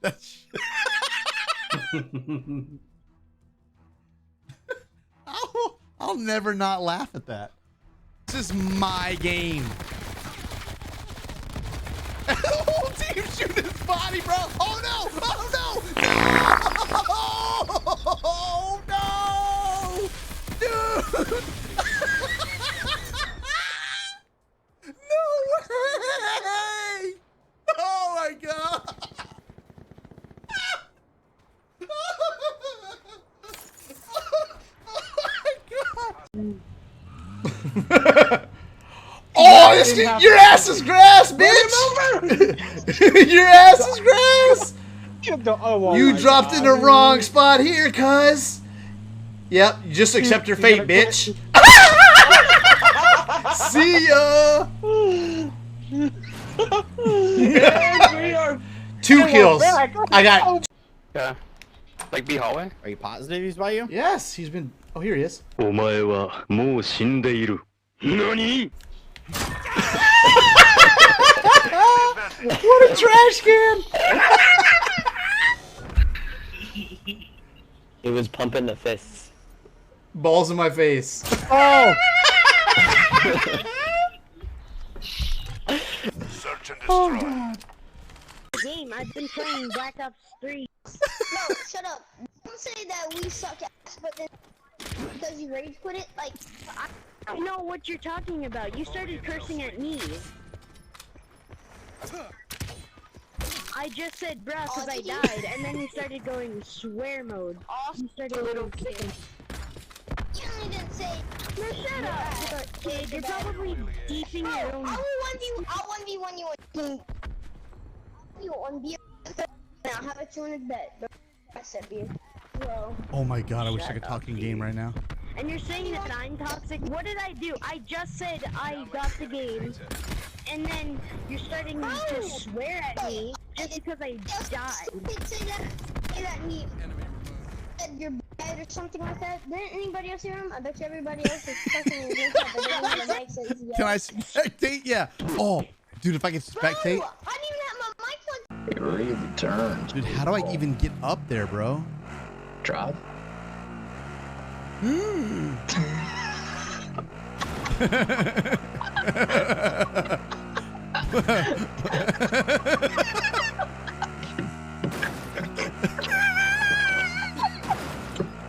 That's I'll never not laugh at that. This is my game. The whole team shoot his body, bro. Oh no! Oh no! No! Oh no! Dude! No way! Oh my god! Oh, this your ass is grass, bitch! Your ass is grass! You dropped in the wrong spot here, cuz. Yep, just accept your fate, bitch. See ya! 2 kills. I got. Yeah. Like B hallway? Are you positive he's by you? Yes, he's been. Oh, here he is. お前はもう死んでいる。何? What a trash can! He was pumping the fists. Balls in my face. Oh! Search and destroy. Oh god. Game. I've been playing Black Ops 3. No, shut up. Don't say that we suck ass, but then because you rage quit it, like I know what you're talking about. You started cursing at me. I just said bruh because I died, and then you started going swear mode. You started little kid. you only didn't say. No, shut up, kid. You're probably deeping your own. I'll 1v1 you. You 1v1. Now, how about you in a bet? I said you. Bro. Oh my god, I wish I could talk in game right now. And you're saying that I'm toxic? What did I do? I just said I got the game. And then you're starting to swear at me just because I died. Say that me said you're bad or something like that. Didn't anybody else hear him? I bet you everybody else is fucking in this but they don't have a mic says yes. Can I spectate? Yeah. Oh, dude, if I can spectate. Bro, I didn't even have my mic plugged. It really turned. Dude, how do I even get up there, bro? Drop. Hmm.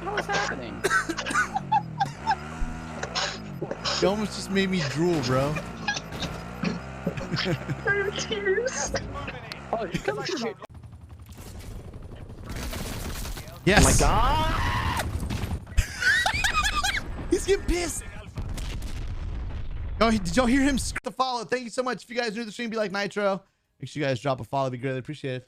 What's happening? You almost just made me drool, bro. Oh, you come to me. Yes. Oh my god! He's getting pissed. Oh, did y'all hear him the follow? Thank you so much. If you guys are new to the stream, be like Nitro. Make sure you guys drop a follow. It'd be greatly appreciated.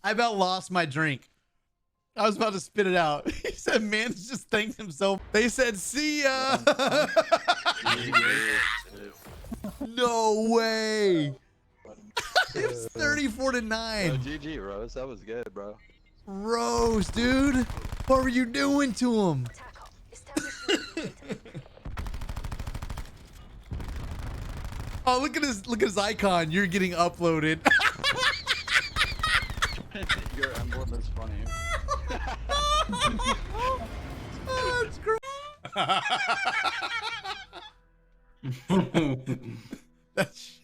I about lost my drink. I was about to spit it out. He said, "Man's just thanked himself." They said, "See ya." No way. It's 34-9. GG, Rose. That was good, bro. Rose, dude. What were you doing to him? Oh, look at his icon. You're getting uploaded. Your emblem is funny. Oh, that's great. That's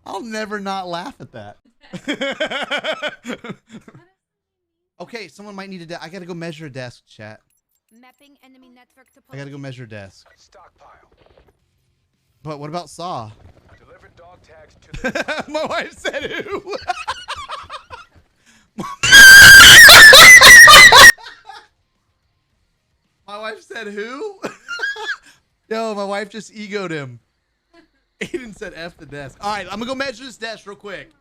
I'll never not laugh at that. Okay, someone might need a I gotta go measure a desk, chat. Mapping enemy network to I gotta go measure a desk. Stockpile. But what about Saw? Deliver dog tags to the My wife said who? My wife said who? Yo, my wife just egoed him. Aiden said F the desk. All right, I'm gonna go measure this desk real quick.